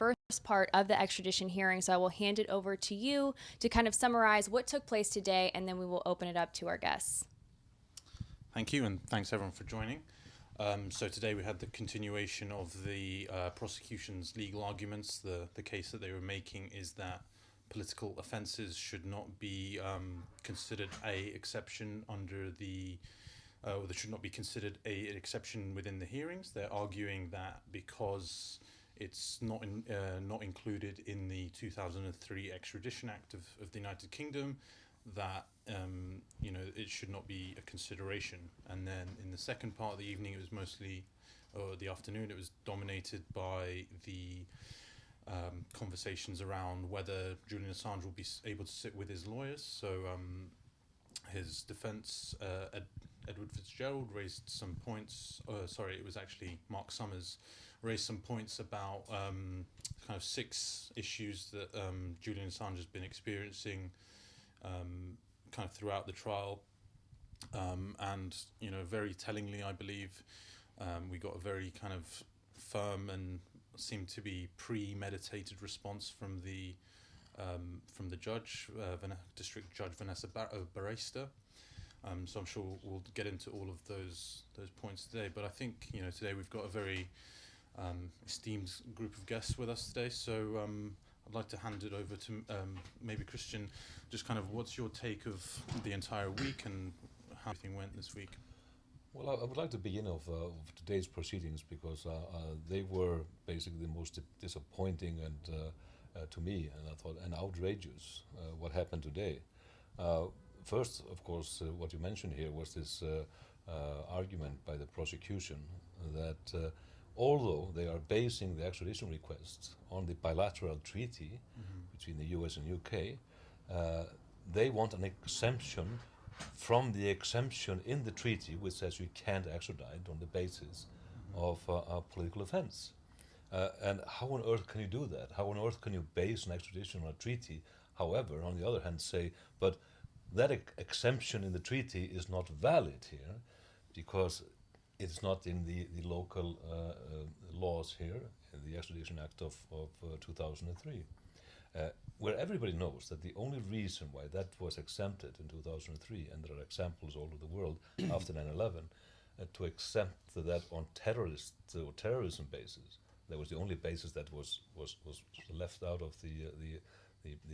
first part of the extradition hearing. So I will hand it over to you to kind of summarize what took place today, and then we will open it up to our guests. Thank you, and thanks everyone for joining. So today we had the continuation of the prosecution's legal arguments. The case that they were making is that political offences should not be considered a exception under the or there should not be considered an exception within the hearings. They're arguing that because it's not included in the 2003 Extradition Act of the United Kingdom, that it should not be a consideration. And then in the second part of the evening, it was mostly, or the afternoon, it was dominated by the conversations around whether Julian Assange will be able to sit with his lawyers. So his defence, Edward Fitzgerald, raised some points. It was actually Mark Summers raised some points about kind of 6 issues that Julian Assange has been experiencing kind of throughout the trial. And very tellingly, I believe, we got a very kind of firm and seemed to be premeditated response from the judge, District Judge Vanessa Barrister. So I'm sure we'll get into all of those points today. But I think today we've got a very esteemed group of guests with us today. So I'd like to hand it over to maybe Kristinn. Just kind of what's your take of the entire week and how everything went this week? Well, I would like to begin of today's proceedings because they were basically the most disappointing and to me, and I thought, and outrageous what happened today. First, of course, what you mentioned here was this argument by the prosecution that although they are basing the extradition requests on the bilateral treaty between the US and UK, they want an exemption from the exemption in the treaty which says you can't extradite on the basis of a political offense. And how on earth can you do that? How on earth can you base an extradition on a treaty? However, on the other hand, say, but that exemption in the treaty is not valid here because it's not in the local laws here, in the Extradition Act of 2003. Where everybody knows that the only reason why that was exempted in 2003, and there are examples all over the world after 9/11, to exempt that on terrorist or terrorism basis, that was the only basis that was left out of the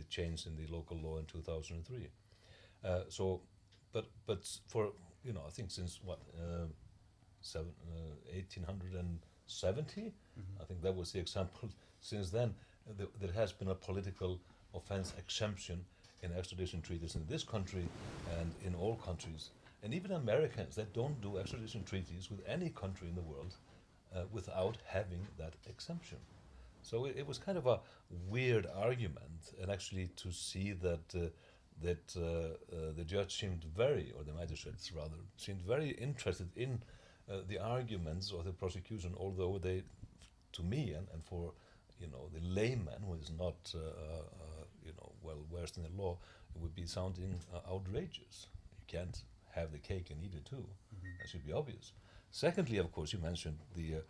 change in the local law in 2003. But for I think since 1870, I think that was the example. Since then, there has been a political offense exemption in extradition treaties in this country and in all countries. And even Americans, they don't do extradition treaties with any country in the world without having that exemption. So it was kind of a weird argument, and actually to see that the judge seemed or the magistrates rather, seemed very interested in the arguments of the prosecution, although they, to me and for the layman who is not well versed in the law, it would be sounding outrageous. You can't have the cake and eat it too. That should be obvious. Secondly, of course, you mentioned the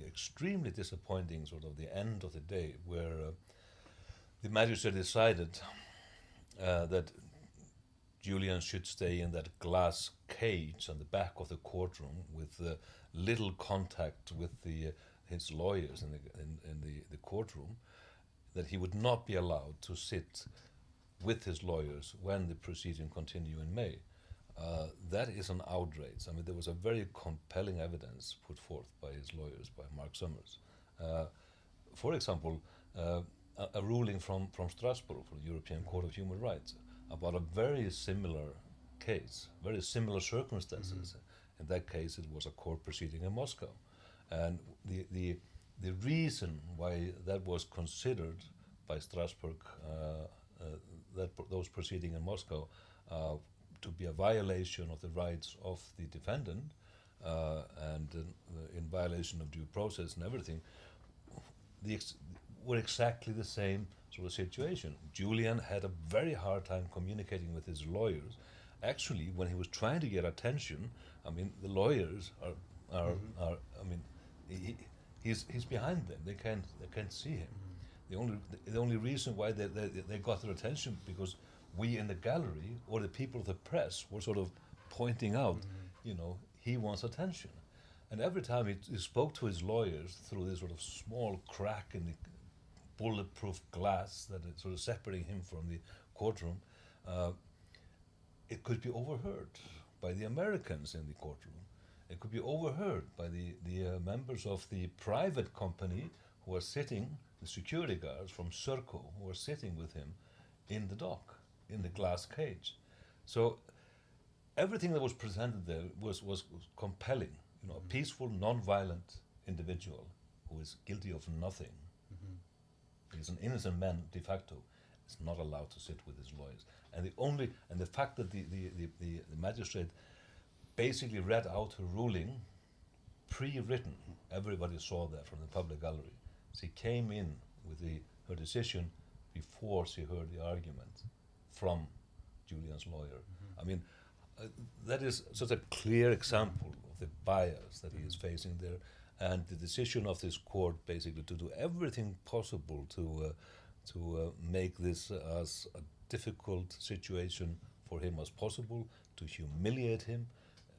extremely disappointing sort of the end of the day, where the magistrate decided that Julian should stay in that glass cage on the back of the courtroom with little contact with his lawyers in the courtroom, that he would not be allowed to sit with his lawyers when the proceeding continue in May. That is an outrage. I mean, there was a very compelling evidence put forth by his lawyers, by Mark Summers. For example, a ruling from Strasbourg, from the European Court of Human Rights, about a very similar case, very similar circumstances. In that case, it was a court proceeding in Moscow. And the reason why that was considered by Strasbourg, those proceedings in Moscow, to be a violation of the rights of the defendant and in violation of due process and everything, were exactly the same sort of situation. Julian had a very hard time communicating with his lawyers. Actually, when he was trying to get attention, I mean, the lawyers are I mean, he's behind them. They can't see him. The only reason why they got their attention because we in the gallery or the people of the press were sort of pointing out, he wants attention. And every time he spoke to his lawyers through this sort of small crack in the bulletproof glass that is sort of separating him from the courtroom, it could be overheard by the Americans in the courtroom. It could be overheard by the members of the private company who are sitting, the security guards from Serco, who are sitting with him in the dock, in the glass cage. So everything that was presented there was compelling. A peaceful, non-violent individual who is guilty of nothing. He's an innocent man de facto. Is not allowed to sit with his lawyers. And the fact that the magistrate basically read out her ruling, pre-written, everybody saw that from the public gallery. She came in with her decision before she heard the argument from Julian's lawyer. I mean, that is such a clear example of the bias that he is facing there, and the decision of this court basically to do everything possible to make this as a difficult situation for him as possible, to humiliate him.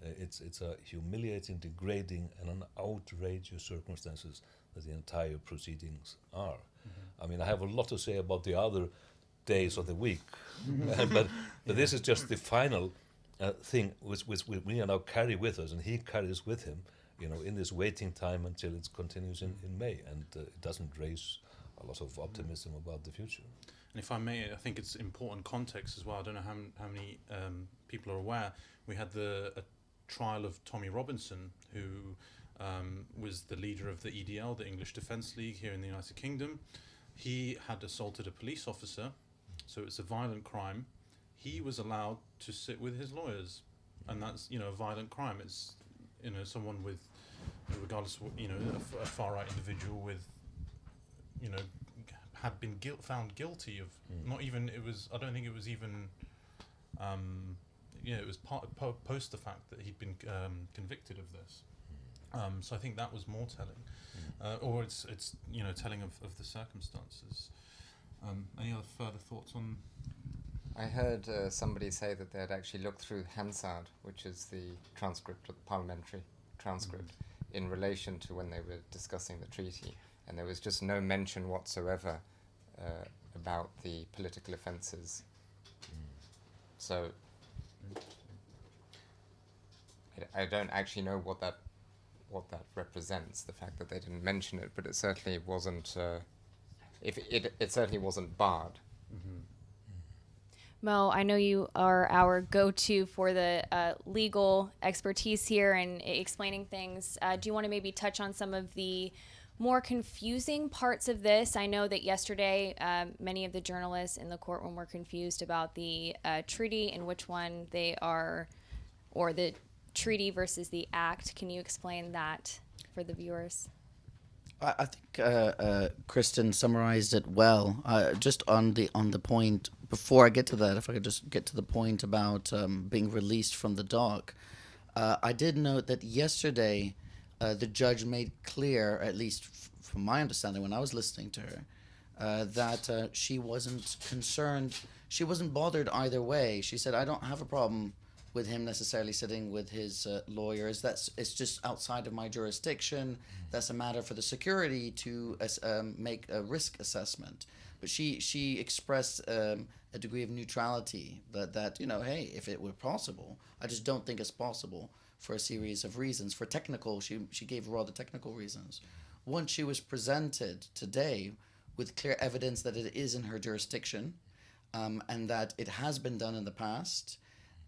It's a humiliating, degrading, and an outrageous circumstances that the entire proceedings are. I mean, I have a lot to say about the other days of the week, but this is just the final thing which we now carry with us, and he carries with him, in this waiting time until it continues in May, and it doesn't raise a lot of optimism about the future. And if I may, I think it's important context as well. I don't know how many people are aware. We had a trial of Tommy Robinson, who was the leader of the EDL, the English Defence League here in the United Kingdom. He had assaulted a police officer, so it's a violent crime. He was allowed to sit with his lawyers, and that's a violent crime. It's someone with, regardless of, a far right individual with, had been found guilty of not even, it was, I don't think it was even, it was post the fact that he'd been convicted of this. So I think that was more telling, or it's telling of the circumstances. Any other further thoughts on? I heard somebody say that they had actually looked through Hansard, which is the transcript of the parliamentary transcript, in relation to when they were discussing the treaty, and there was just no mention whatsoever about the political offences. So I don't actually know what that represents, the fact that they didn't mention it, but it certainly wasn't. It certainly wasn't barred. Mo, I know you are our go-to for the legal expertise here and explaining things. Do you want to maybe touch on some of the more confusing parts of this? I know that yesterday many of the journalists in the courtroom were confused about the treaty and which one they are, or the treaty versus the act. Can you explain that for the viewers? I think Kristinn summarized it well. Just on the point, before I get to that, if I could just get to the point about being released from the dock, I did note that yesterday the judge made clear, at least from my understanding when I was listening to her, that she wasn't concerned, she wasn't bothered either way. She said, I don't have a problem with him necessarily sitting with his lawyers. It's just outside of my jurisdiction. That's a matter for the security to make a risk assessment. But she expressed a degree of neutrality that hey, if it were possible, I just don't think it's possible for a series of reasons. For technical, she gave rather technical reasons. Once she was presented today with clear evidence that it is in her jurisdiction, and that it has been done in the past,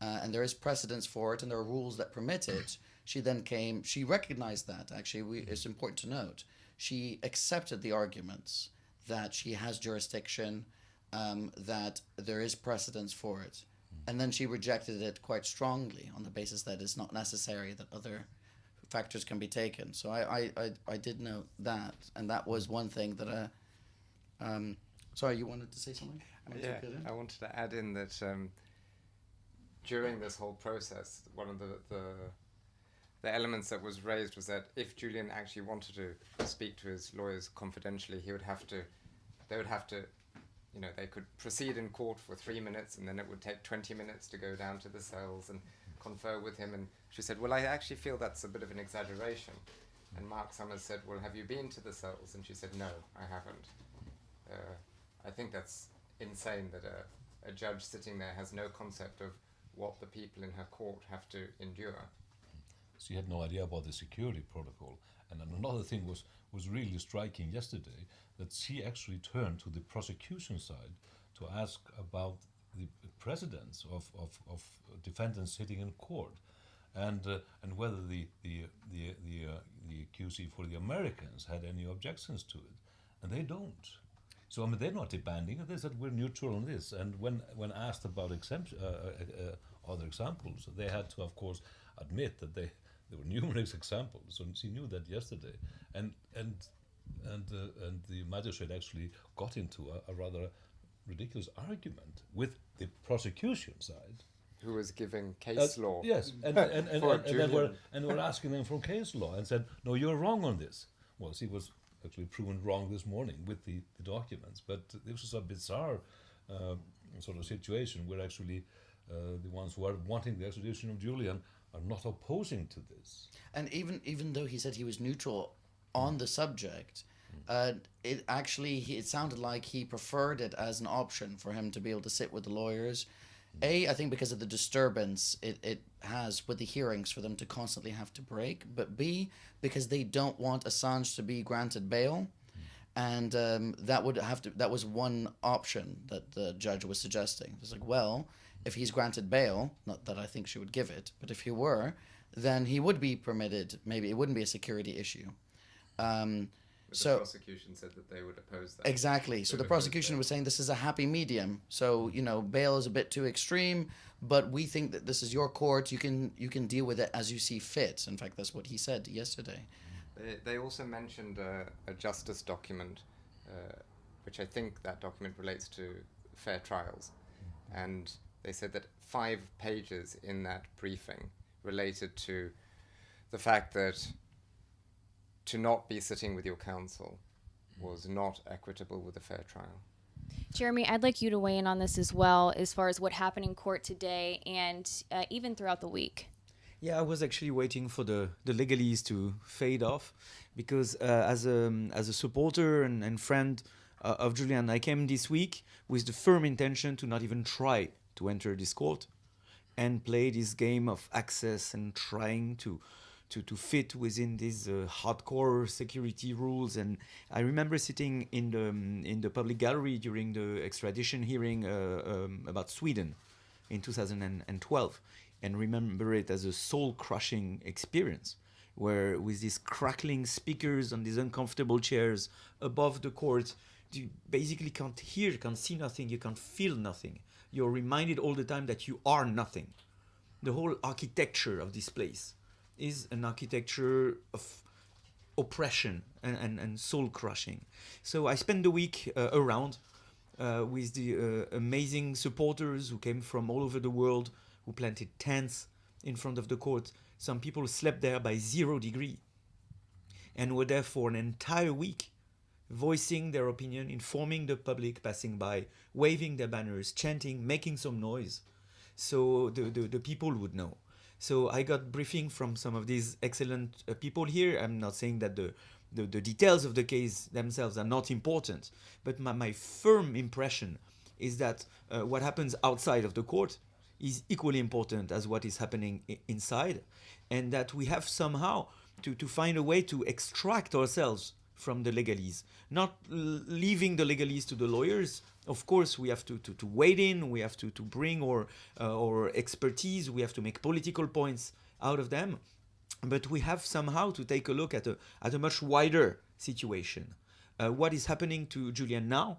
and there is precedence for it, and there are rules that permit it. She recognized that, actually, it's important to note. She accepted the arguments that she has jurisdiction, that there is precedence for it. And then she rejected it quite strongly on the basis that it's not necessary, that other factors can be taken. So I did note that, and that was one thing that sorry, you wanted to say something? I wanted to add in that during this whole process, one of the elements that was raised was that if Julian actually wanted to speak to his lawyers confidentially, he would have to they would have to, they could proceed in court for 3 minutes, and then it would take 20 minutes to go down to the cells and confer with him. And she said, well, I actually feel that's a bit of an exaggeration. And Mark Summers said, well, have you been to the cells? And she said, no, I haven't. I think that's insane that a judge sitting there has no concept of what the people in her court have to endure. She had no idea about the security protocol. And another thing was really striking yesterday, that she actually turned to the prosecution side to ask about the precedents of defendants sitting in court, and whether the QC for the Americans had any objections to it, and they don't. So I mean, they're not demanding it. They said we're neutral on this. And when asked about other examples, they had to, of course, admit that there were numerous examples. So she knew that yesterday, and the magistrate actually got into a rather ridiculous argument with the prosecution side, who was giving case law. Yes, and we're asking them from case law, and said, no, you're wrong on this. Well, she was actually proven wrong this morning with the documents, but this was a bizarre sort of situation where actually the ones who are wanting the extradition of Julian are not opposing to this. And even though he said he was neutral on the subject, it sounded like he preferred it as an option for him to be able to sit with the lawyers. I think because of the disturbance it has with the hearings for them to constantly have to break, but B, because they don't want Assange to be granted bail, and that was one option that the judge was suggesting. It's like, well, if he's granted bail, not that I think she would give it, but if he were, then he would be permitted. Maybe it wouldn't be a security issue. But the prosecution said that they would oppose that. Exactly. So the prosecution was saying this is a happy medium. So, bail is a bit too extreme, but we think that this is your court. You can deal with it as you see fit. In fact, that's what he said yesterday. They also mentioned a justice document, which I think that document relates to fair trials. And they said that 5 pages in that briefing related to the fact that to not be sitting with your counsel was not equitable with a fair trial. Jérémie, I'd like you to weigh in on this as well, as far as what happened in court today and even throughout the week. Yeah, I was actually waiting for the legalese to fade off, because as a supporter and friend of Julian, I came this week with the firm intention to not even try to enter this court and play this game of access and trying to fit within these hardcore security rules. And I remember sitting in the public gallery during the extradition hearing about Sweden in 2012, and remember it as a soul-crushing experience, where with these crackling speakers on these uncomfortable chairs above the court, you basically can't hear, you can't see nothing, you can't feel nothing. You're reminded all the time that you are nothing. The whole architecture of this place is an architecture of oppression and soul-crushing. So I spent the week around with the amazing supporters who came from all over the world, who planted tents in front of the court. Some people slept there by 0 degrees and were there for an entire week, voicing their opinion, informing the public passing by, waving their banners, chanting, making some noise, so the people would know. So I got briefing from some of these excellent people here. I'm not saying that the details of the case themselves are not important, but my firm impression is that what happens outside of the court is equally important as what is happening inside, and that we have somehow to find a way to extract ourselves from the legalese, not leaving the legalese to the lawyers. Of course, we have to wade in, we have to bring our expertise, we have to make political points out of them, but we have somehow to take a look at a much wider situation. What is happening to Julian now?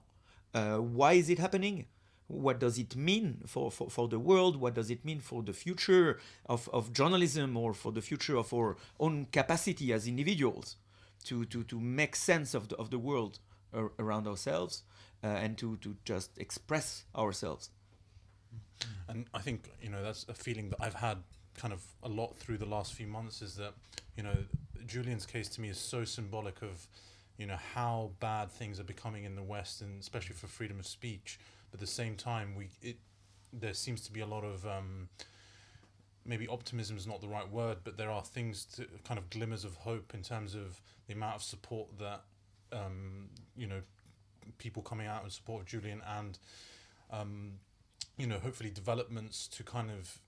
Why is it happening? What does it mean for the world? What does it mean for the future of journalism, or for the future of our own capacity as individuals to make sense of the world around ourselves, and to just express ourselves? And I think, that's a feeling that I've had kind of a lot through the last few months, is that, Julian's case to me is so symbolic of, how bad things are becoming in the West, and especially for freedom of speech. But at the same time, there seems to be a lot of maybe optimism is not the right word, but there are kind of glimmers of hope in terms of the amount of support that people coming out in support of Julian, and hopefully developments to kind of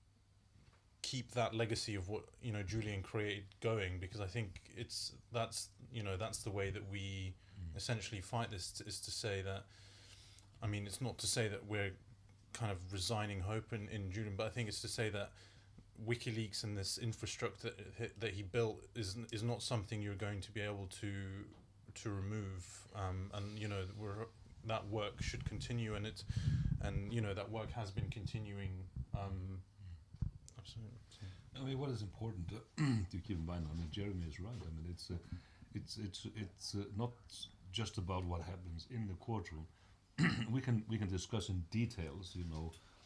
keep that legacy of what Julian created going, because I think that's the way that we essentially fight this, is to say that, I mean, it's not to say that we're kind of resigning hope in Julian, but I think it's to say that WikiLeaks and this infrastructure that he built is not something you're going to be able to remove, and that work should continue, and that work has been continuing. Absolutely. I mean, what is important to keep in mind? I mean, Jérémie is right. I mean, it's not just about what happens in the courtroom. we can discuss in details,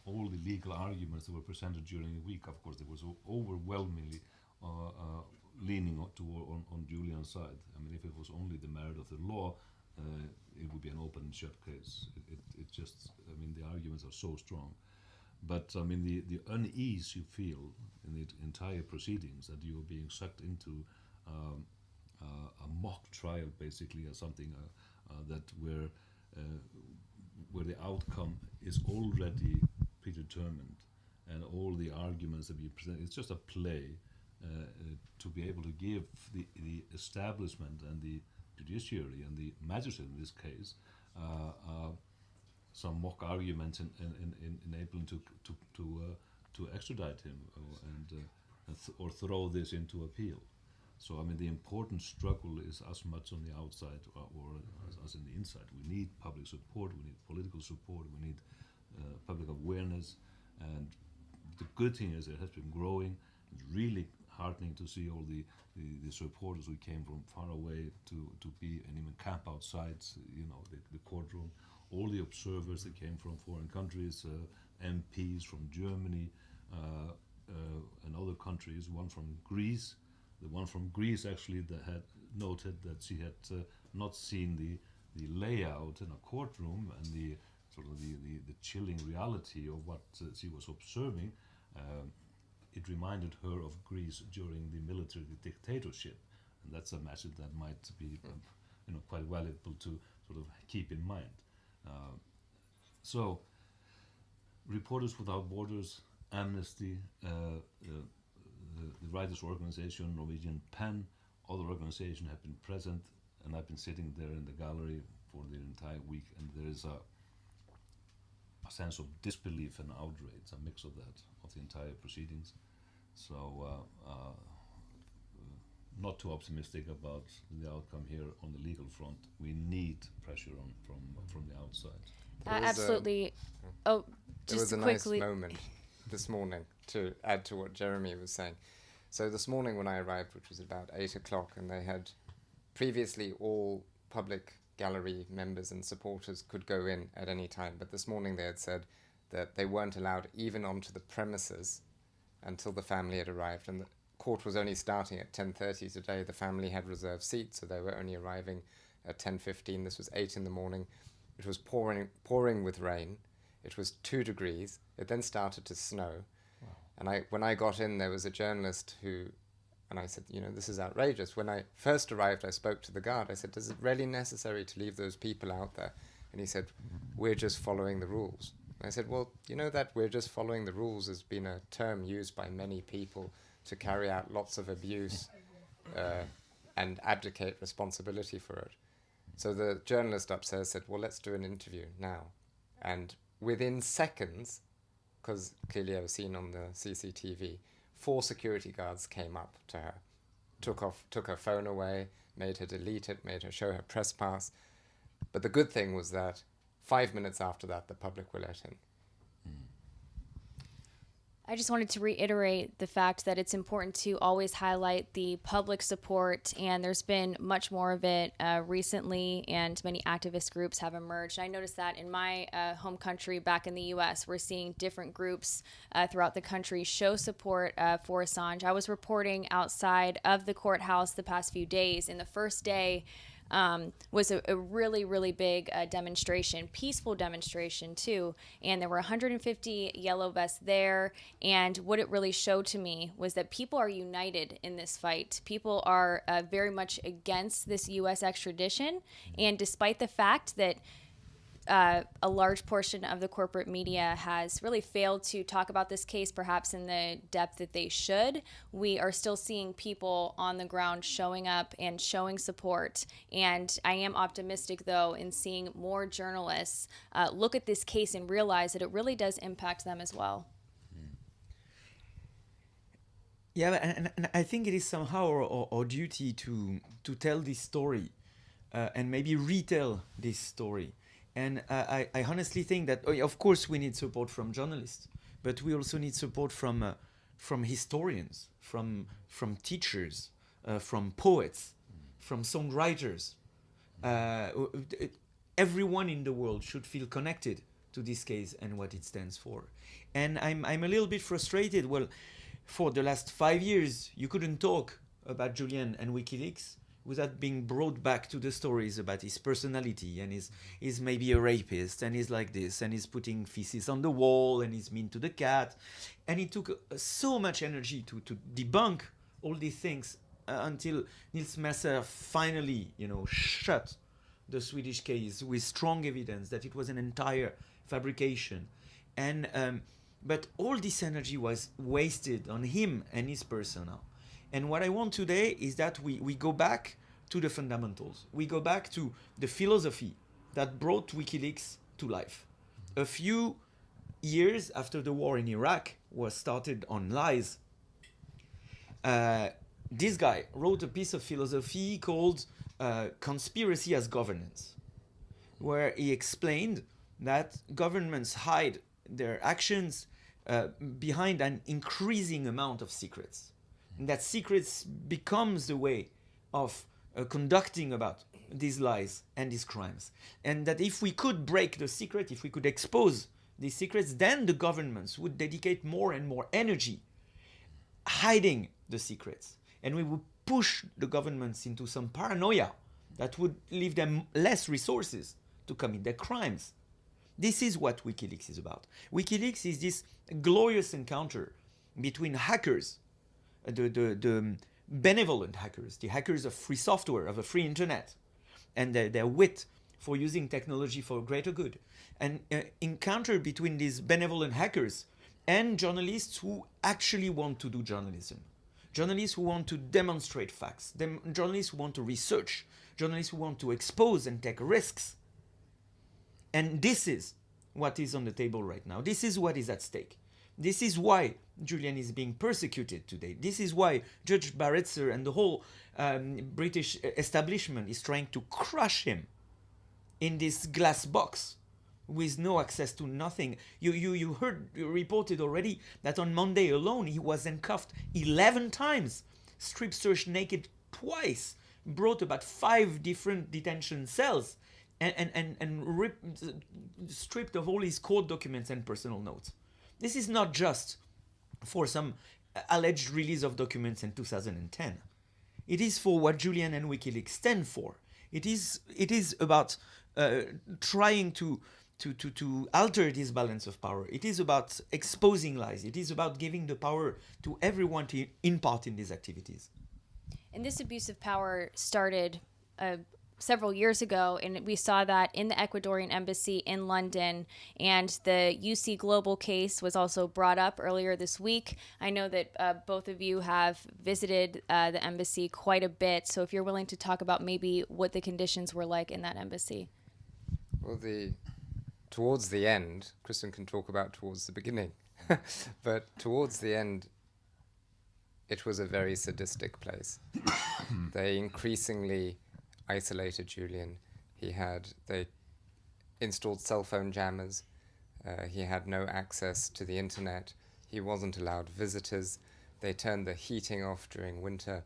all the legal arguments that were presented during the week. Of course, there was overwhelmingly leaning on Julian's side. I mean, if it was only the merit of the law, it would be an open and shut case. It just, I mean, the arguments are so strong. But I mean, the unease you feel in the entire proceedings, that you are being sucked into a mock trial, basically, or something that where the outcome is already predetermined, and all the arguments that we present, it's just a play to be able to give the establishment and the judiciary and the magistrate in this case some mock arguments and enabling to extradite him or throw this into appeal. So I mean, the important struggle is as much on the outside or as in the inside. We need public support, we need political support, we need public awareness, and the good thing is it has been growing. It's really heartening to see all the supporters who came from far away to be and even camp outside, the courtroom. All the observers that came from foreign countries, MPs from Germany and other countries. One from Greece. The one from Greece actually that had noted that she had not seen the layout in a courtroom and the sort of the chilling reality of what she was observing. It reminded her of Greece during the military dictatorship, and that's a message that might be quite valuable to sort of keep in mind. So, Reporters Without Borders, Amnesty, the Writers' Organization, Norwegian PEN, other organizations have been present, and I've been sitting there in the gallery for the entire week, and there is a sense of disbelief and outrage, a mix of that, of the entire proceedings. So, not too optimistic about the outcome here on the legal front. We need pressure from the outside. Absolutely. There just was a quickly. nice moment this morning to add to what Jérémie was saying. So this morning when I arrived, which was about 8 o'clock, and they had previously all public gallery members and supporters could go in at any time, but this morning they had said that they weren't allowed even onto the premises until the family had arrived, and the court was only starting at 10:30 today. The family had reserved seats, so they were only arriving at 10:15. This was 8 in the morning. It was pouring with rain. It was 2 degrees. It then started to snow. Wow. And when I got in, there was a journalist and I said, this is outrageous. When I first arrived, I spoke to the guard. I said, is it really necessary to leave those people out there? And he said, we're just following the rules. And I said, well, that we're just following the rules has been a term used by many people to carry out lots of abuse and abdicate responsibility for it. So the journalist upstairs said, well, let's do an interview now. And within seconds, because clearly I was seen on the CCTV, 4 security guards came up to her, took her phone away, made her delete it, made her show her press pass. But the good thing was that 5 minutes after that, the public were let in. I just wanted to reiterate the fact that it's important to always highlight the public support, and there's been much more of it recently, and many activist groups have emerged. I noticed that in my home country back in the U.S., we're seeing different groups throughout the country show support for Assange. I was reporting outside of the courthouse the past few days, and the first day was a really, really big demonstration, peaceful demonstration too. And there were 150 yellow vests there. And what it really showed to me was that people are united in this fight. People are very much against this U.S. extradition. And despite the fact that a large portion of the corporate media has really failed to talk about this case, perhaps in the depth that they should, we are still seeing people on the ground showing up and showing support. And I am optimistic, though, in seeing more journalists look at this case and realize that it really does impact them as well. Yeah, and I think it is somehow our duty to tell this story and maybe retell this story. And I honestly think that, of course, we need support from journalists, but we also need support from historians, from teachers, from poets, from songwriters. Everyone in the world should feel connected to this case and what it stands for. And I'm a little bit frustrated. Well, for the last 5 years, you couldn't talk about Julian and WikiLeaks without being brought back to the stories about his personality, and he's maybe a rapist, and he's like this, and he's putting feces on the wall, and he's mean to the cat. And it took so much energy to debunk all these things until Nils Mercer finally, shut the Swedish case with strong evidence that it was an entire fabrication. And but all this energy was wasted on him and his persona. And what I want today is that we go back to the fundamentals. We go back to the philosophy that brought WikiLeaks to life. A few years after the war in Iraq was started on lies, this guy wrote a piece of philosophy called Conspiracy as Governance, where he explained that governments hide their actions behind an increasing amount of secrets. And that secrets becomes the way of conducting about these lies and these crimes. And that if we could break the secret, if we could expose these secrets, then the governments would dedicate more and more energy hiding the secrets. And we would push the governments into some paranoia that would leave them less resources to commit their crimes. This is what WikiLeaks is about. WikiLeaks is this glorious encounter between hackers, the benevolent hackers, the hackers of free software, of a free internet, and their wit for using technology for greater good. An encounter between these benevolent hackers and journalists who actually want to do journalism. Journalists who want to demonstrate facts, journalists who want to research, journalists who want to expose and take risks. And this is what is on the table right now. This is what is at stake. This is why Julian is being persecuted today. This is why Judge Barretzer and the whole British establishment is trying to crush him in this glass box with no access to nothing. You reported already that on Monday alone he was handcuffed 11 times, strip searched naked twice, brought about 5 different detention cells, and stripped of all his court documents and personal notes. This is not just for some alleged release of documents in 2010. It is for what Julian and WikiLeaks stand for. It is about trying to alter this balance of power. It is about exposing lies. It is about giving the power to everyone to in part in these activities. And this abuse of power started several years ago, and we saw that in the Ecuadorian embassy in London, and the UC Global case was also brought up earlier this week. I know that both of you have visited the embassy quite a bit, so if you're willing to talk about maybe what the conditions were like in that embassy. Well, towards the end, Kristinn can talk about towards the beginning, but towards the end, it was a very sadistic place. They increasingly isolated Julian. They installed cell phone jammers. He had no access to the internet. He wasn't allowed visitors. They turned the heating off during winter.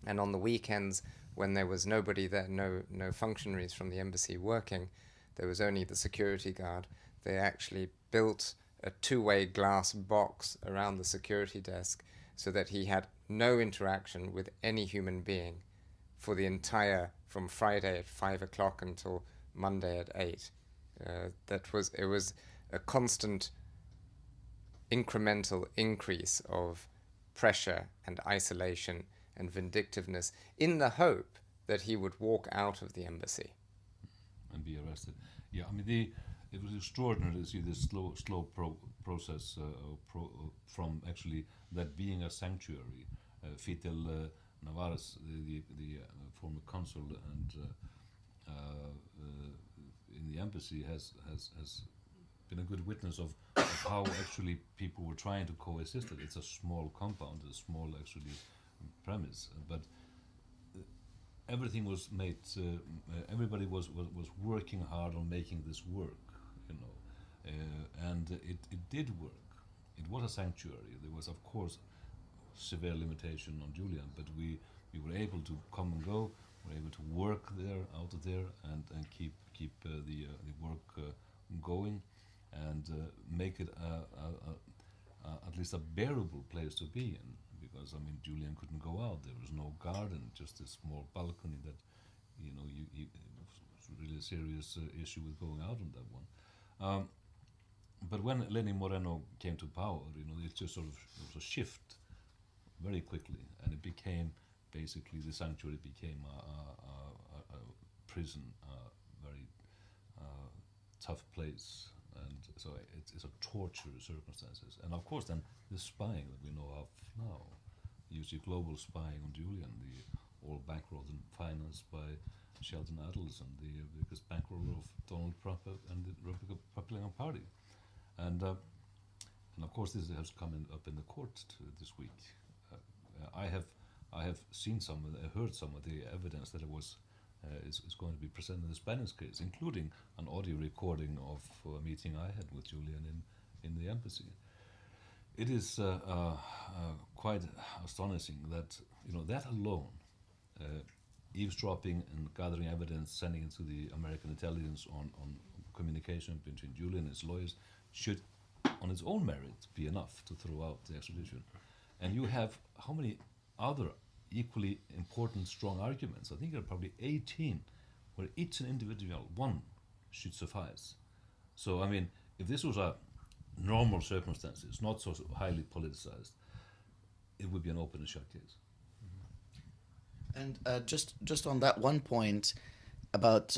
And on the weekends, when there was nobody there, no functionaries from the embassy working, there was only the security guard, they actually built a 2-way glass box around the security desk so that he had no interaction with any human being for the entire, from Friday at 5 o'clock until Monday at 8. It was a constant incremental increase of pressure and isolation and vindictiveness in the hope that he would walk out of the embassy and be arrested. Yeah, I mean, it was extraordinary to see this slow process from actually that being a sanctuary. Fidel Narvaez, the former consul and in the embassy, has been a good witness of how actually people were trying to coexist. It's a small compound, a small actually premise, but everything was made. Everybody was working hard on making this work, you know, and it did work. It was a sanctuary. There was, of course, severe limitation on Julian, but we were able to come and go. We were able to work there, out of there, and keep the work going, and make it at least a bearable place to be in. Because I mean, Julian couldn't go out. There was no garden, just a small balcony. That, you know, it was really a serious issue with going out on that one. But when Lenin Moreno came to power, you know, it just sort of there was a shift very quickly, and it became basically the sanctuary became a prison, very tough place, and so it's a torture circumstances. And of course, then the spying that we know of now. You see global spying on Julian, all bankrolled and financed by Sheldon Adelson, the biggest bankroller of Donald Trump and the Republican Party, and of course this has come up in the court this week. I have seen heard some of the evidence that it was is going to be presented in the Spanish case, including an audio recording of a meeting I had with Julian in the embassy. It is quite astonishing that, you know, that alone, eavesdropping and gathering evidence, sending it to the American intelligence on communication between Julian and his lawyers, should, on its own merit, be enough to throw out the extradition. And you have how many other equally important, strong arguments? I think there are probably 18, where each an individual one should suffice. So, I mean, if this was a normal circumstances, not so highly politicized, it would be an open and shut case. And just on that one point about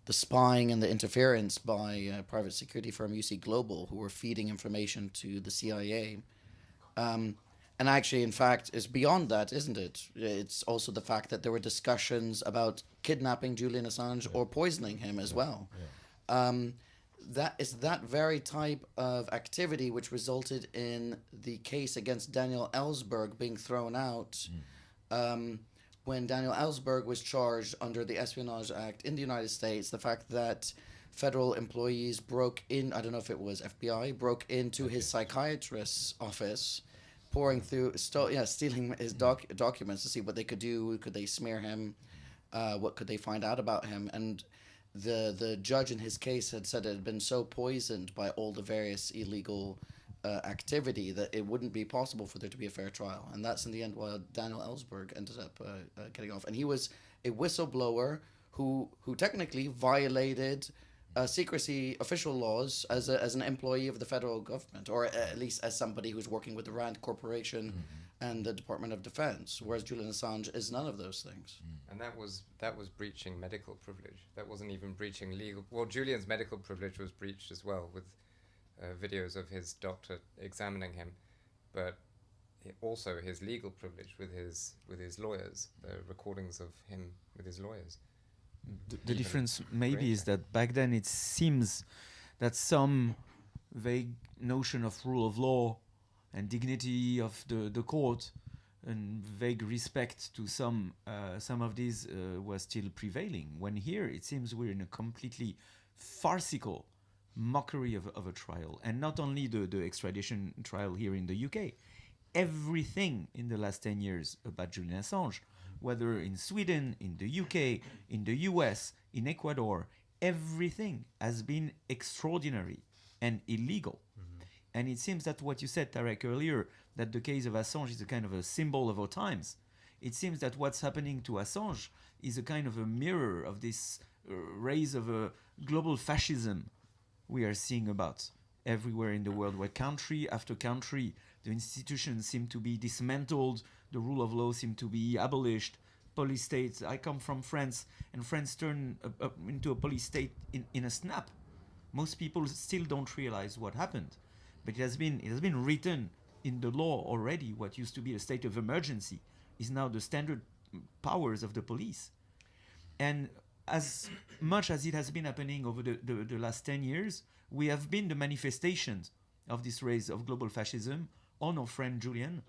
the spying and the interference by private security firm UC Global, who were feeding information to the CIA, and actually, in fact, is beyond that, isn't it? It's also the fact that there were discussions about kidnapping Julian Assange or poisoning him as well. That is that very type of activity which resulted in the case against Daniel Ellsberg being thrown out when Daniel Ellsberg was charged under the Espionage Act in the United States. The fact that federal employees broke in, I don't know if it was FBI, broke into his psychiatrist's office, pouring through, stealing his documents to see what they could do. Could they smear him? What could they find out about him? And the judge in his case had said it had been so poisoned by all the various illegal activity that it wouldn't be possible for there to be a fair trial. And that's in the end why Daniel Ellsberg ended up getting off. And he was a whistleblower who technically violated secrecy official laws as an employee of the federal government, or at least as somebody who's working with the Rand Corporation and the Department of Defense, whereas Julian Assange is none of those things. And that was breaching medical privilege. That wasn't even breaching legal. Well, Julian's medical privilege was breached as well, with videos of his doctor examining him, but also his legal privilege with his lawyers, recordings of him with his lawyers. The difference maybe is that back then it seems that some vague notion of rule of law and dignity of the court and vague respect to some of these was still prevailing. When here it seems we're in a completely farcical mockery of a trial. And not only the extradition trial here in the UK, everything in the last 10 years about Julian Assange, whether in Sweden, in the UK, in the US, in Ecuador, everything has been extraordinary and illegal. And it seems that what you said, Tareq, earlier, that the case of Assange is a kind of a symbol of our times. it seems that what's happening to Assange is a kind of a mirror of this rise of a global fascism we are seeing about everywhere in the world, where country after country, the institutions seem to be dismantled, the rule of law seem to be abolished, police states. I come from France, and France turned into a police state in a snap. Most people still don't realize what happened, but it has been written in the law already. What used to be a state of emergency is now the standard powers of the police. And as much as it has been happening over the last 10 years, we have been the manifestations of this rise of global fascism on our friend Julian,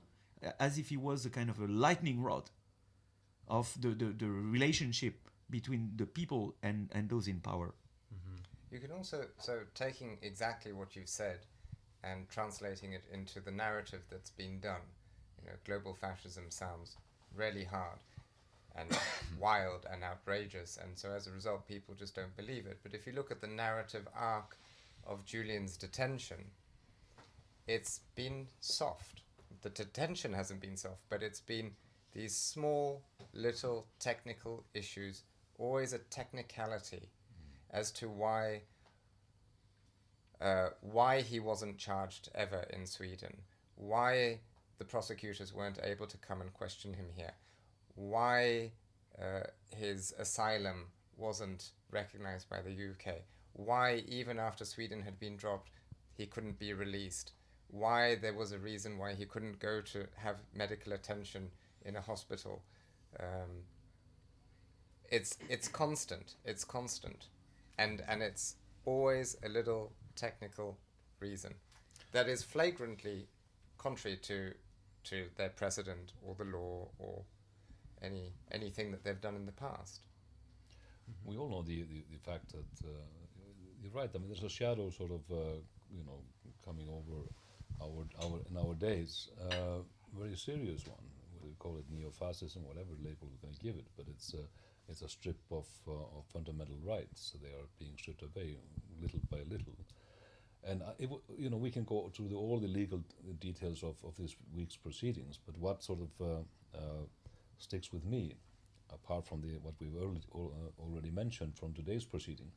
as if he was a kind of a lightning rod of the relationship between the people and those in power. You can also, so taking exactly what you've said and translating it into the narrative that's been done, global fascism sounds really hard and wild and outrageous, and so as a result people just don't believe it. But if you look at the narrative arc of Julian's detention, it's been soft. The detention hasn't been soft, but it's been these small little technical issues, always a technicality as to why he wasn't charged ever in Sweden, why the prosecutors weren't able to come and question him here, why his asylum wasn't recognized by the UK, why even after Sweden had been dropped he couldn't be released, why there was a reason why he couldn't go to have medical attention in a hospital. It's constant, and it's always a little technical reason that is flagrantly contrary to their precedent or the law or anything that they've done in the past. We all know the fact that you're right. I mean, there's a shadow sort of coming over in our days, very serious one. We call it neo-fascism, whatever label we're going to give it, but it's a strip of fundamental rights. So they are being stripped away little by little. And we can go through all the legal details of this week's proceedings, but what sort of sticks with me, apart from what we've already mentioned from today's proceeding,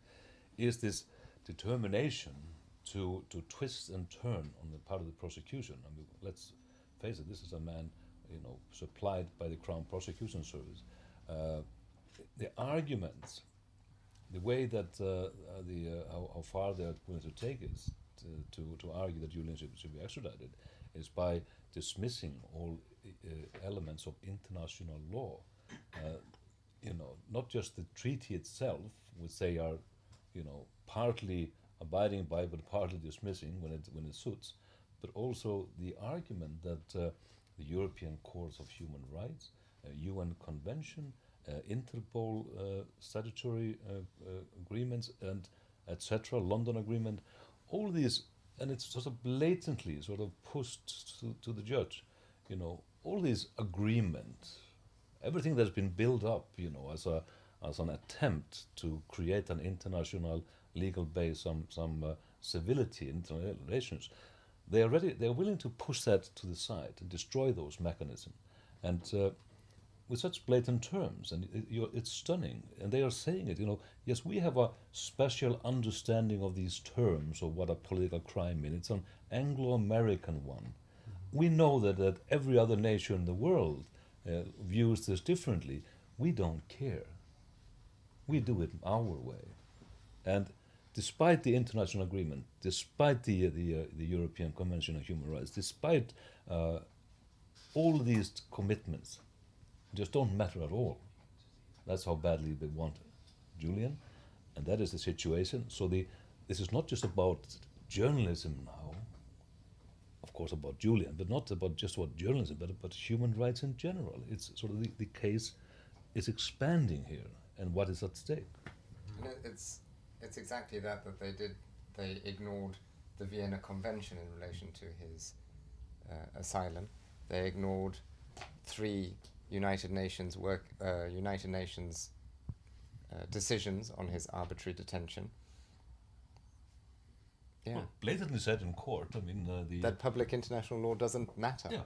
is this determination to twist and turn on the part of the prosecution. I mean, let's face it, this is a man, supplied by the Crown Prosecution Service. The arguments, the way that how far they're willing to take is to argue that Julian should be extradited is by dismissing all elements of international law. Not just the treaty itself, which they are, partly abiding by but partly dismissing when it suits, but also the argument that the European Court of Human Rights, UN Convention, Interpol statutory agreements, and etc., London Agreement, all these, and it's sort of blatantly sort of pushed to the judge, all these agreements, everything that's been built up, as an attempt to create an international legal base, some civility in international relations, they're willing to push that to the side and destroy those mechanisms, and with such blatant terms, and it's stunning. And they are saying it, yes, we have a special understanding of these terms of what a political crime is. It's an Anglo-American one. We know that every other nation in the world views this differently. We don't care. We do it our way. And despite the international agreement, despite the European Convention on Human Rights, despite all these commitments, just don't matter at all. That's how badly they want Julian, and that is the situation. So this is not just about journalism now, of course about Julian, but not about just what journalism, but about human rights in general. It's sort of the case is expanding here, and what is at stake. And it's exactly that they did. They ignored the Vienna Convention in relation to his asylum. They ignored 3 United Nations decisions on his arbitrary detention. Yeah, Well, blatantly said in court. I mean, that public international law doesn't matter. Yeah,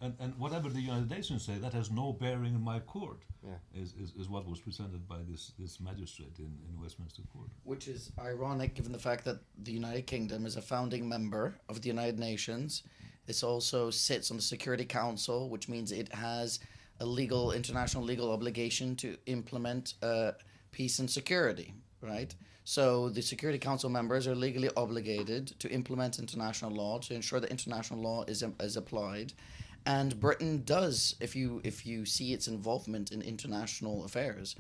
And whatever the United Nations say, that has no bearing in my court. Yeah. Is what was presented by this magistrate in Westminster Court. Which is ironic given the fact that the United Kingdom is a founding member of the United Nations. It also sits on the Security Council, which means it has a international legal obligation to implement peace and security, right? So the Security Council members are legally obligated to implement international law to ensure that international law is applied. And Britain does, if you see its involvement in international affairs,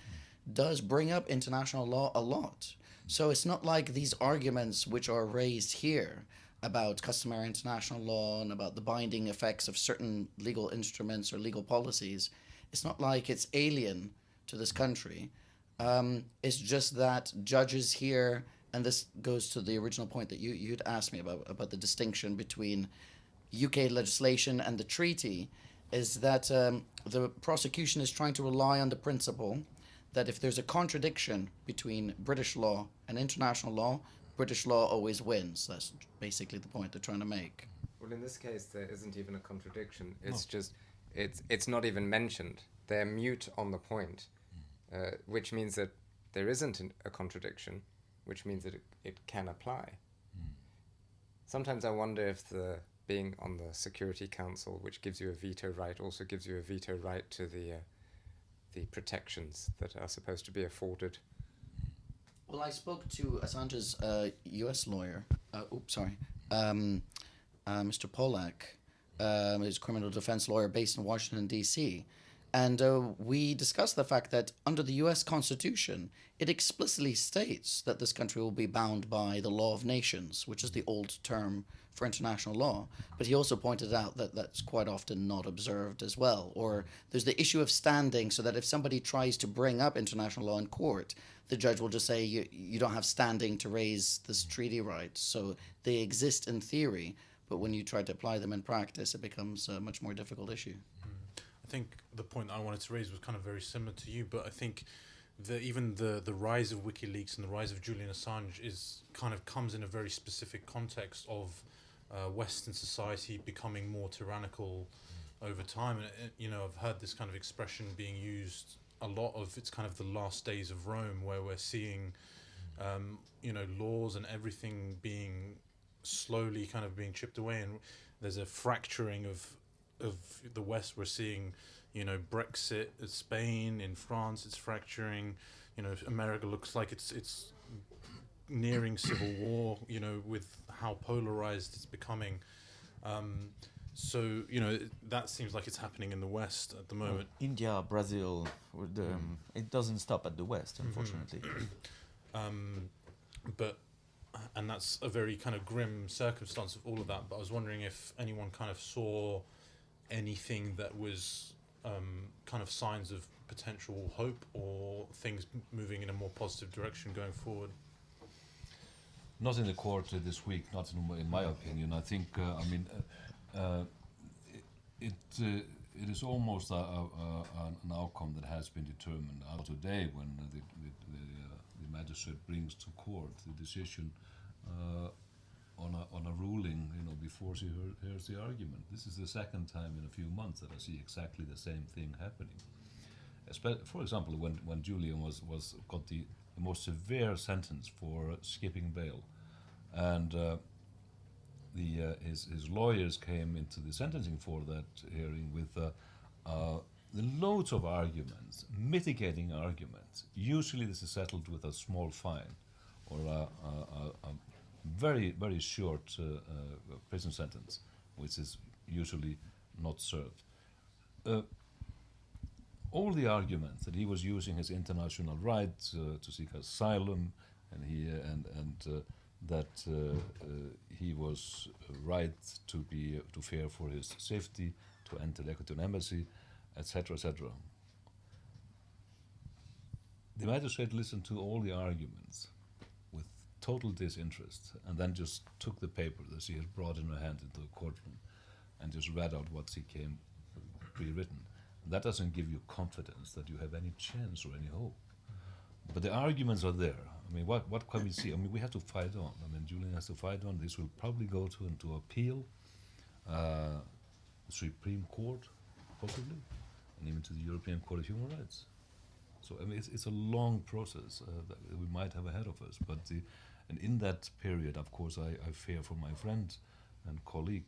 does bring up international law a lot. So it's not like these arguments which are raised here about customary international law and about the binding effects of certain legal instruments or legal policies. It's not like it's alien to this country. It's just that judges here, and this goes to the original point that you'd asked me about the distinction between UK legislation and the treaty, is that the prosecution is trying to rely on the principle that if there's a contradiction between British law and international law, British law always wins. That's basically the point they're trying to make. Well, in this case, there isn't even a contradiction. It's just, it's not even mentioned. They're mute on the point, which means that there isn't a contradiction, which means that it can apply. Sometimes I wonder if being on the Security Council, which gives you a veto right, also gives you a veto right to the protections that are supposed to be afforded. Well, I spoke to Assange's U.S. lawyer. Mr. Pollack, who's a criminal defense lawyer based in Washington, D.C., and we discussed the fact that under the U.S. Constitution, it explicitly states that this country will be bound by the law of nations, which is the old term for international law. But he also pointed out that that's quite often not observed as well. Or there's the issue of standing, so that if somebody tries to bring up international law in court, the judge will just say, you don't have standing to raise this treaty right. So they exist in theory, but when you try to apply them in practice, it becomes a much more difficult issue. I think the point I wanted to raise was kind of very similar to you, but I think even the rise of WikiLeaks and the rise of Julian Assange comes in a very specific context of Western society becoming more tyrannical over time. And I've heard this kind of expression being used a lot of. It's kind of the last days of Rome, where we're seeing laws and everything being slowly kind of being chipped away, and there's a fracturing of the West. We're seeing, Brexit, Spain, in France, it's fracturing. America looks like it's nearing civil war. With how polarized it's becoming. So that seems like it's happening in the West at the moment. India, Brazil, it doesn't stop at the West, unfortunately. And that's a very kind of grim circumstance of all of that. But I was wondering if anyone kind of saw anything that was kind of signs of potential hope or things moving in a more positive direction going forward. Not in the court this week, not in my opinion. I think, it is almost an outcome that has been determined today when the magistrate brings to court the decision on a ruling, before she hears the argument. This is the second time in a few months that I see exactly the same thing happening. For example, when Julian got the most severe sentence for skipping bail, and his lawyers came into the sentencing for that hearing with loads of arguments, mitigating arguments. Usually this is settled with a small fine or a very, very short prison sentence, which is usually not served. All the arguments that he was using his international rights to seek asylum, and that he was right to fear for his safety, to enter the Ecuadorian embassy, etc., etc. The magistrate listened to all the arguments with total disinterest, and then just took the paper that she had brought in her hand into the courtroom and just read out what she came pre-written. That doesn't give you confidence that you have any chance or any hope. But the arguments are there. I mean, what can we see? I mean, we have to fight on. I mean, Julian has to fight on. This will probably go into appeal. the Supreme Court, possibly, and even to the European Court of Human Rights. So I mean, it's a long process that we might have ahead of us. And in that period, of course, I fear for my friend and colleague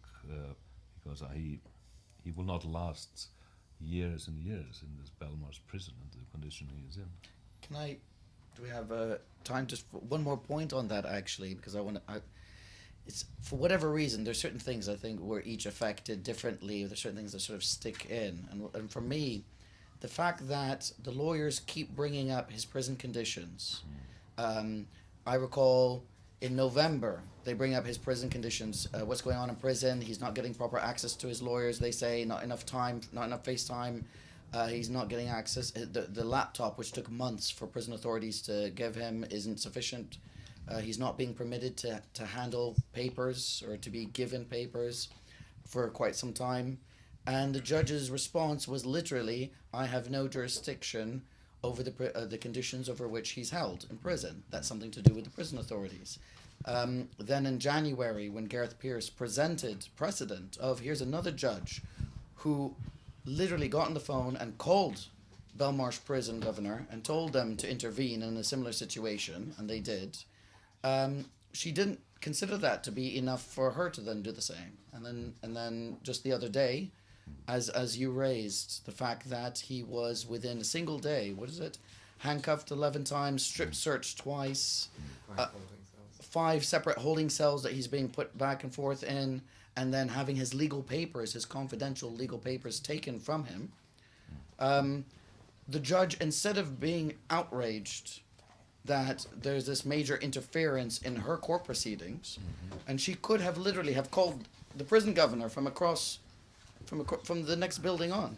because he will not last years and years in this Belmarsh prison and the condition he is in. Do we have time just for one more point on that, actually, because it's for whatever reason, there's certain things I think we're each affected differently. There's certain things that sort of stick in. And for me, the fact that the lawyers keep bringing up his prison conditions. I recall in November, they bring up his prison conditions, what's going on in prison. He's not getting proper access to his lawyers. They say not enough time, not enough FaceTime. He's not getting access. The laptop, which took months for prison authorities to give him, isn't sufficient. He's not being permitted to handle papers or to be given papers for quite some time. And the judge's response was literally, I have no jurisdiction over the conditions over which he's held in prison. That's something to do with the prison authorities. Then in January, when Gareth Peirce presented precedent of here's another judge who literally got on the phone and called Belmarsh prison governor and told them to intervene in a similar situation, and they did. She didn't consider that to be enough for her to then do the same. And then just the other day, as you raised, the fact that he was within a single day, handcuffed 11 times, strip searched twice, 5 separate holding cells that he's being put back and forth in, and then having his legal papers, his confidential legal papers taken from him. The judge, instead of being outraged that there's this major interference in her court proceedings, and she could have literally have called the prison governor from across, from the next building on.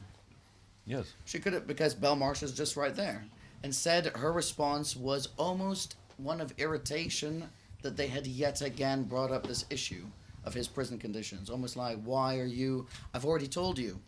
Yes. She could have, because Belmarsh is just right there. Instead, her response was almost one of irritation that they had yet again brought up this issue of his prison conditions. Almost like, why are you, I've already told you.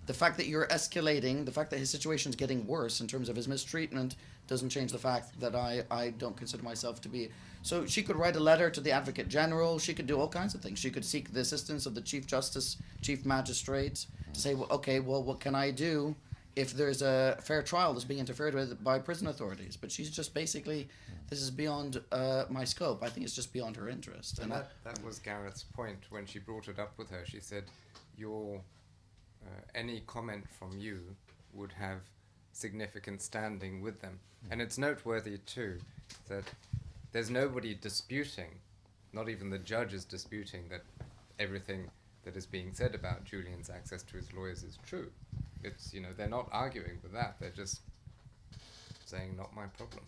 The fact that you're escalating, the fact that his situation is getting worse in terms of his mistreatment doesn't change the fact that I don't consider myself to be. So she could write a letter to the Advocate General. She could do all kinds of things. She could seek the assistance of the Chief Justice, Chief Magistrate to say, well, okay, well, what can I do if there's a fair trial that's being interfered with by prison authorities? But she's just basically, this is beyond my scope. I think it's just beyond her interest. And that was Gareth's point when she brought it up with her. She said, any comment from you would have significant standing with them. And it's noteworthy too that there's nobody disputing, not even the judge is disputing, that everything that is being said about Julian's access to his lawyers is true. It's, they're not arguing with that, they're just saying not my problem.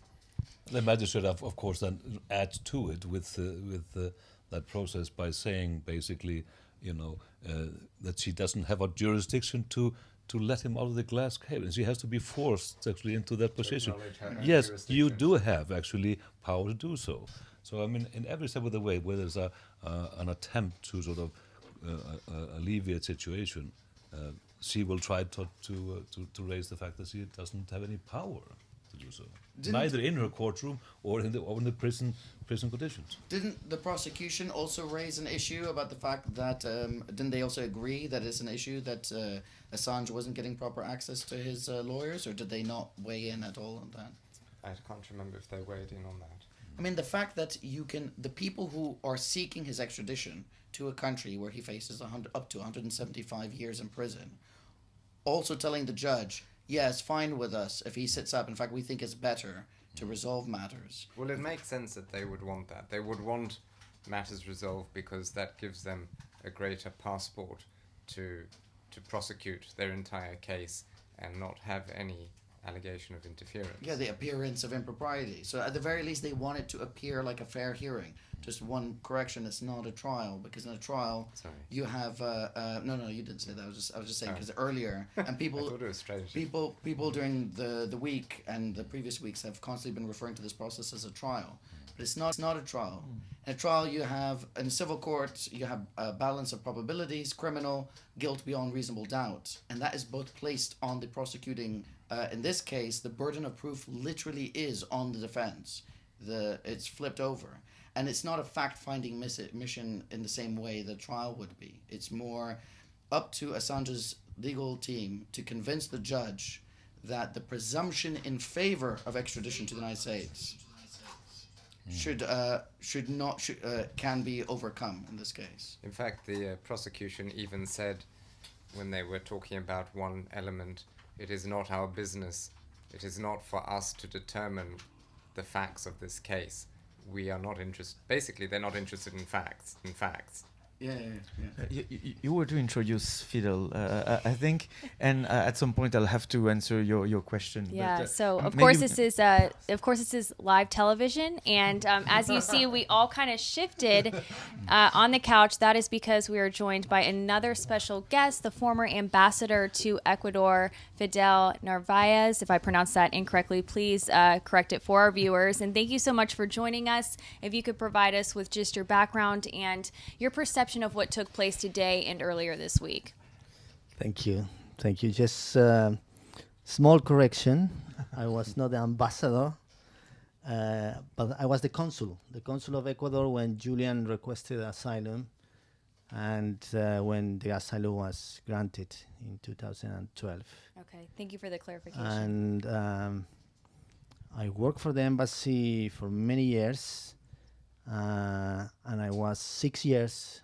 The magistrate, of course, then adds to it with that process by saying basically, that she doesn't have a jurisdiction to let him out of the glass cave, and she has to be forced actually into that position. Yes, you do have actually power to do so. So I mean, in every step of the way, where there's an attempt to sort of alleviate situation, she will try to raise the fact that she doesn't have any power to do so, neither in her courtroom or in the prison conditions. Didn't the prosecution also raise an issue about the fact that didn't they also agree that it's an issue that Assange wasn't getting proper access to his lawyers, or did they not weigh in at all on that? I can't remember if they weighed in on that. I mean, the fact that the people who are seeking his extradition to a country where he faces up to 175 years in prison, also telling the judge, yes, fine with us if he sits up. In fact, we think it's better to resolve matters. Well, it makes sense that they would want that. They would want matters resolved because that gives them a greater passport to prosecute their entire case and not have any allegation of interference. Yeah, the appearance of impropriety. So at the very least, they want it to appear like a fair hearing. Just one correction: it's not a trial, because in a trial, you have no, you didn't say that. I was just saying because earlier, and people, I thought it was strategy. people during the week and the previous weeks have constantly been referring to this process as a trial, but it's not a trial. In a trial, you have in civil court, you have a balance of probabilities, criminal guilt beyond reasonable doubt, and that is both placed on the prosecuting. In this case, the burden of proof literally is on the defense. It's flipped over. And it's not a fact-finding mission in the same way the trial would be. It's more up to Assange's legal team to convince the judge that the presumption in favor of extradition to the United States can be overcome in this case. In fact, the prosecution even said, when they were talking about one element, it is not our business. It is not for us to determine the facts of this case. We are not interested. Basically, they're not interested in facts. Yeah. You were to introduce Fidel, I think, and at some point I'll have to answer your question. Yeah. But, So of maybe course this is live television, and as you see, we all kind of shifted on the couch. That is because we are joined by another special guest, the former ambassador to Ecuador, Fidel Narvaez. If I pronounced that incorrectly, please correct it for our viewers. And thank you so much for joining us. If you could provide us with just your background and your perception of what took place today and earlier this week. Thank you. Just small correction. I was not the ambassador, but I was the consul of Ecuador when Julian requested asylum, and when the asylum was granted in 2012. Okay, thank you for the clarification. And I worked for the embassy for many years, and I was 6 years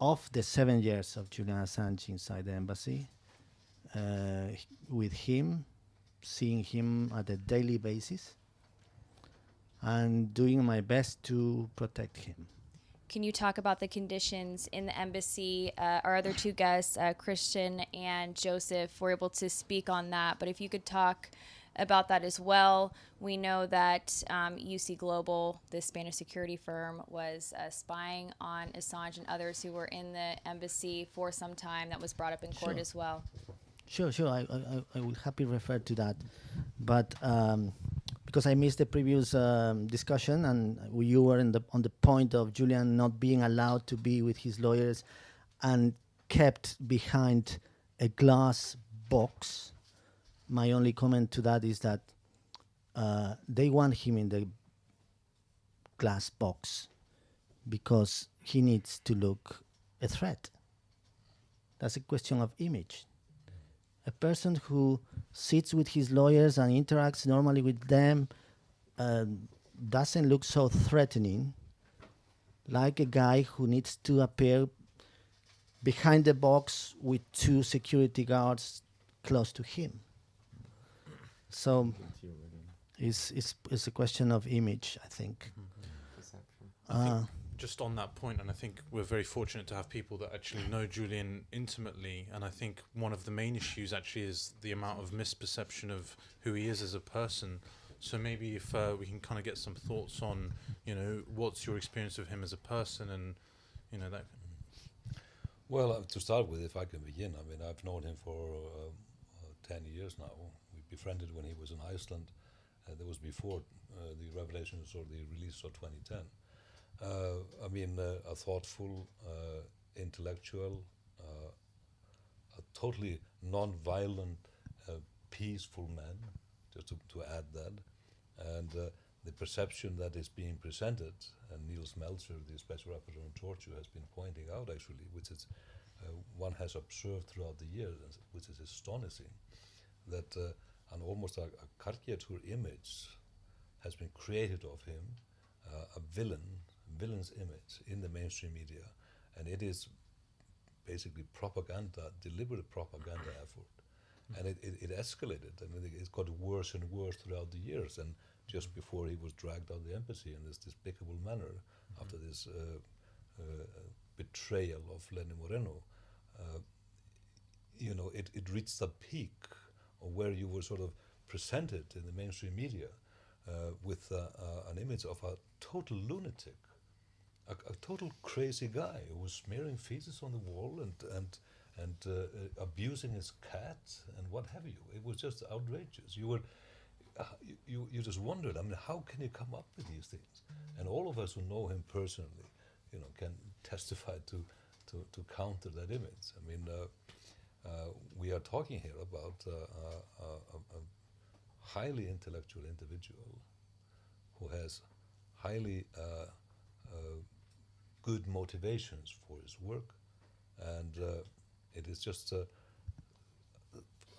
of the 7 years of Julian Assange inside the embassy, with him, seeing him at a daily basis, and doing my best to protect him. Can you talk about the conditions in the embassy? Our other two guests, Kristinn and Joseph, were able to speak on that, but if you could talk about that as well. We know that UC Global, the Spanish security firm, was spying on Assange and others who were in the embassy for some time. That was brought up in court as well. Sure. I will happily refer to that. But because I missed the previous discussion, and you were on the point of Julian not being allowed to be with his lawyers and kept behind a glass box, my only comment to that is that they want him in the glass box because he needs to look a threat. That's a question of image. A person who sits with his lawyers and interacts normally with them doesn't look so threatening, like a guy who needs to appear behind the box with 2 security guards close to him. So it's a question of image, I think. I think just on that point, and I think we're very fortunate to have people that actually know Julian intimately, and I think one of the main issues actually is the amount of misperception of who he is as a person. So maybe if we can kind of get some thoughts on, what's your experience of him as a person, and that. Well, to start with, if I can begin, I mean, I've known him for 10 years now. We befriended when he was in Iceland. That was before the revelations or the release of 2010. I mean, a thoughtful, intellectual, a totally non-violent, peaceful man, just to add that. And the perception that is being presented, and Niels Meltzer, the special rapporteur on torture, has been pointing out actually, which is one has observed throughout the years, which is astonishing, that an almost a caricature image has been created of him, a villain's image in the mainstream media, and it is basically propaganda, deliberate propaganda effort. And it escalated. I mean, it got worse and worse throughout the years, and just before he was dragged out of the embassy in this despicable manner, after this betrayal of Lenny Moreno, it reached a peak of where you were sort of presented in the mainstream media with an image of a total lunatic, a total crazy guy who was smearing feces on the wall and abusing his cat and what have you. It was just outrageous. You just wondered, I mean, how can you come up with these things? And all of us who know him personally, can testify to counter that image. I mean, we are talking here about a highly intellectual individual who has highly good motivations for his work, And it is just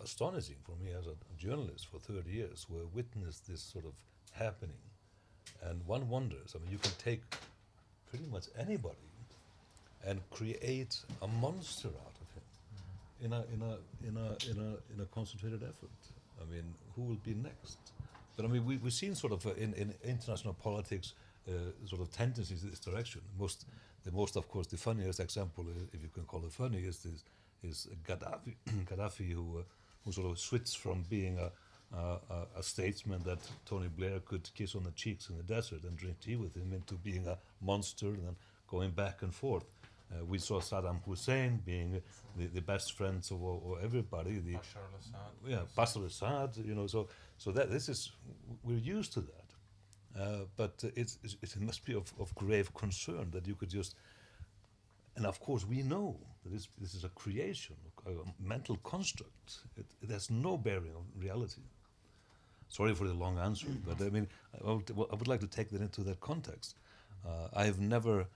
astonishing for me as a journalist for 30 years who have witnessed this sort of happening. And one wonders, I mean, you can take pretty much anybody and create a monster out of him in a concentrated effort. I mean, who will be next? But I mean, we've seen sort of in international politics sort of tendencies in this direction. The most, of course, the funniest example, if you can call it funny, is Gaddafi, Gaddafi, who sort of switched from being a statesman that Tony Blair could kiss on the cheeks in the desert and drink tea with him, into being a monster and then going back and forth. We saw Saddam Hussein being the best friends of everybody. Bashar al-Assad. Yeah, Bashar al-Assad. You know, so that this is, we're used to that. But it must be of grave concern that you could just, and of course we know that this is a creation, a mental construct. It has no bearing on reality. Sorry for the long answer, but I mean, I would like to take that into that context. I've never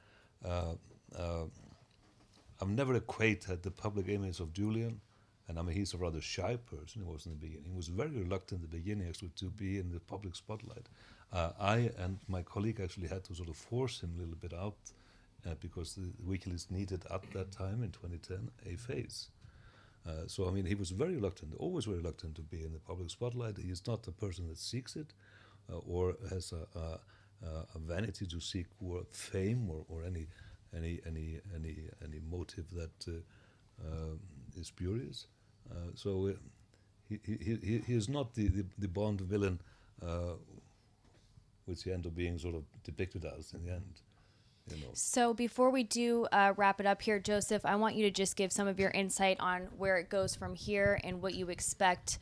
equated the public image of Julian, and I mean, he's a rather shy person. He was in the beginning. He was very reluctant in the beginning actually to be in the public spotlight. I and my colleague actually had to sort of force him a little bit out because the WikiLeaks needed at that time in 2010 a face. So I mean, he was very reluctant, always very reluctant to be in the public spotlight. He is not a person that seeks it or has a vanity to seek fame or any motive that is spurious. So he is not the Bond villain, which he ended up being sort of depicted as in the end. You know. So before we do wrap it up here, Joseph, I want you to just give some of your insight on where it goes from here and what you expect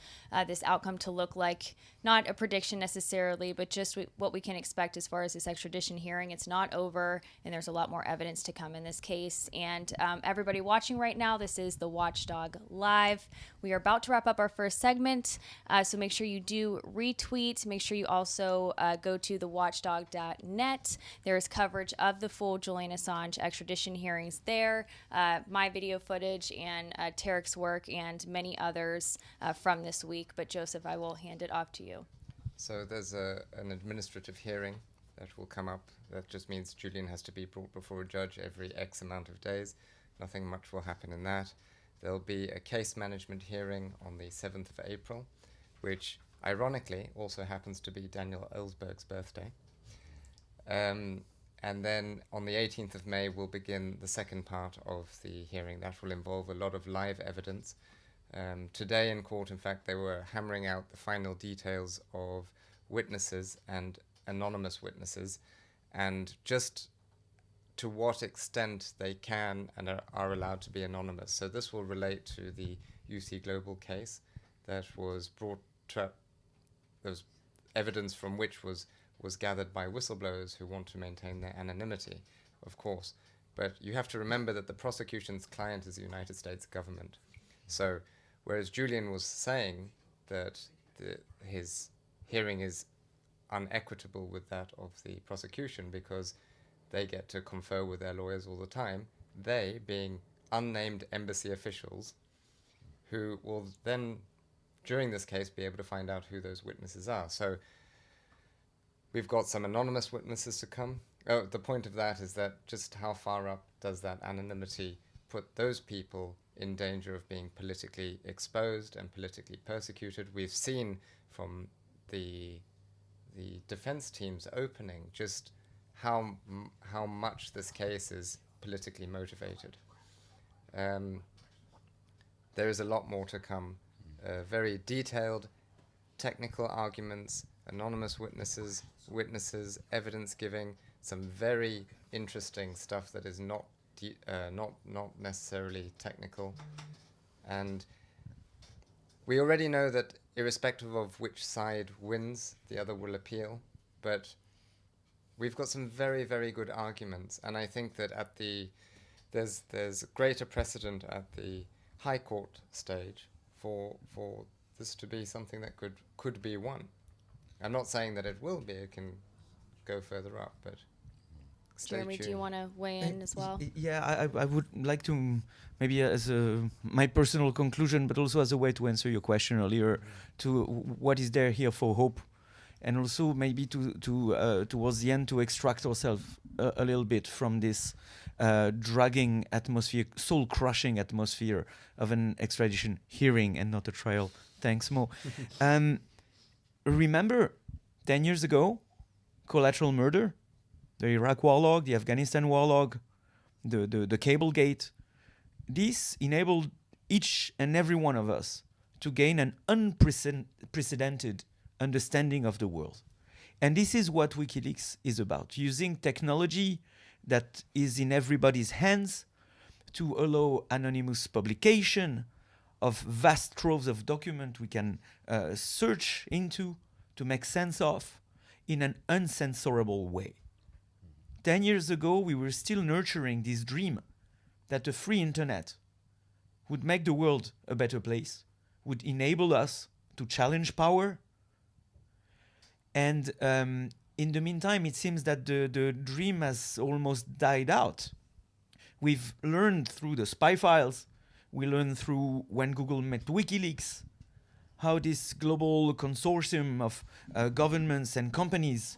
this outcome to look like. Not a prediction necessarily, but just what we can expect as far as this extradition hearing. It's not over, and there's a lot more evidence to come in this case. And everybody watching right now, this is the Watchdog Live. We are about to wrap up our first segment, so make sure you do retweet. Make sure you also go to thewatchdog.net. There is coverage of the full Julian Assange extradition hearings there, my video footage, and Tareq's work, and many others from this week. But Joseph, I will hand it off to you. So there's an administrative hearing that will come up. That just means Julian has to be brought before a judge every X amount of days. Nothing much will happen in that. There'll be a case management hearing on the 7th of April, which ironically also happens to be Daniel Ellsberg's birthday. And then on the 18th of May, we'll begin the second part of the hearing. That will involve a lot of live evidence. Today in court, in fact, they were hammering out the final details of witnesses and anonymous witnesses, and just to what extent they can and are allowed to be anonymous. So this will relate to the UC Global case that was brought to, there was evidence from which was gathered by whistleblowers who want to maintain their anonymity, of course. But you have to remember that the prosecution's client is the United States government. So whereas Julian was saying that his hearing is unequitable with that of the prosecution because they get to confer with their lawyers all the time, they, being unnamed embassy officials, who will then, during this case, be able to find out who those witnesses are. So we've got some anonymous witnesses to come. Oh, the point of that is that just how far up does that anonymity put those people in danger of being politically exposed and politically persecuted? We've seen from the defense team's opening just how much this case is politically motivated. There is a lot more to come. Very detailed technical arguments, anonymous witnesses, evidence giving, some very interesting stuff that is not necessarily technical. And we already know that irrespective of which side wins, the other will appeal. But we've got some very, very good arguments, and I think that there's greater precedent at the High Court stage for this to be something that could be won. I'm not saying that it will be; it can go further up, but So Jeremy, do true. you want to weigh in as well? Yeah, I would like to maybe as my personal conclusion, but also as a way to answer your question earlier, to what is there here for hope, and also maybe to towards the end to extract ourselves a little bit from this dragging atmosphere, soul-crushing atmosphere of an extradition hearing and not a trial. Thanks, Mo. Remember, 10 years ago, collateral murder, the Iraq war log, the Afghanistan war log, the cable gate. This enabled each and every one of us to gain an unprecedented understanding of the world. And this is what WikiLeaks is about, using technology that is in everybody's hands to allow anonymous publication of vast troves of document we can search into, to make sense of, in an uncensorable way. 10 years ago, we were still nurturing this dream that a free internet would make the world a better place, would enable us to challenge power. And in the meantime, it seems that the dream has almost died out. We've learned through the spy files, we learned through when Google met WikiLeaks, how this global consortium of governments and companies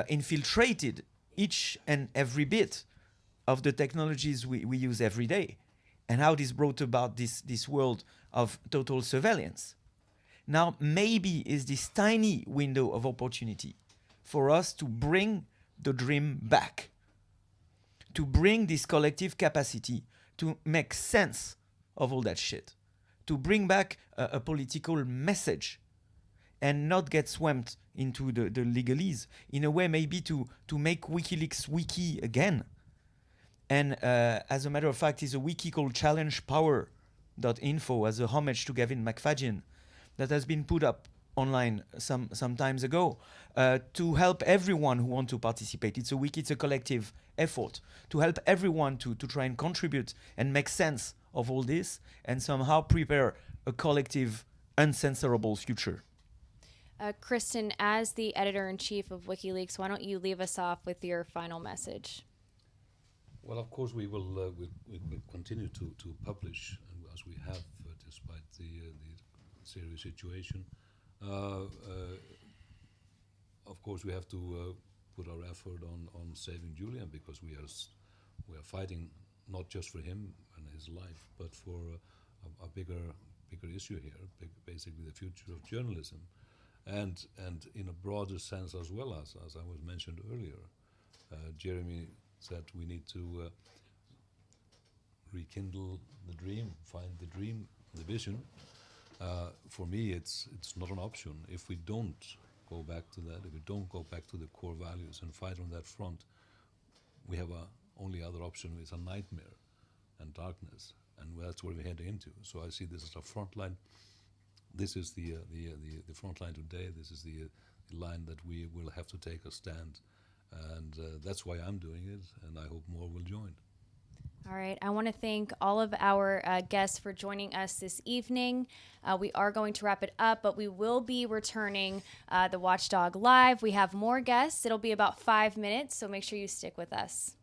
infiltrated each and every bit of the technologies we use every day, and how this brought about this world of total surveillance. Now, maybe is this tiny window of opportunity for us to bring the dream back, to bring this collective capacity to make sense of all that shit, to bring back a political message and not get swamped into the legalese, in a way maybe to make WikiLeaks wiki again. And as a matter of fact, is a wiki called challengepower.info as a homage to Gavin McFadden that has been put up online some times ago to help everyone who want to participate. It's a wiki, it's a collective effort to help everyone to try and contribute and make sense of all this and somehow prepare a collective, uncensorable future. Kristinn, as the editor-in-chief of WikiLeaks, why don't you leave us off with your final message? Well, of course, we will continue to publish, as we have, despite the serious situation. Of course, we have to put our effort on saving Julian, because we are fighting not just for him and his life, but for a bigger issue here, basically the future of journalism, and in a broader sense as well, as I was mentioned earlier. Jérémie said we need to rekindle the dream, find the dream, the vision. For me, it's not an option. If we don't go back to that, if we don't go back to the core values and fight on that front, we have only other option is a nightmare and darkness, and that's where we're heading into. So I see this as a front line. This is the front line today. This is the line that we will have to take a stand, and that's why I'm doing it, and I hope more will join. All right. I want to thank all of our guests for joining us this evening. We are going to wrap it up, but we will be returning the Watchdog Live. We have more guests. It'll be about 5 minutes, so make sure you stick with us.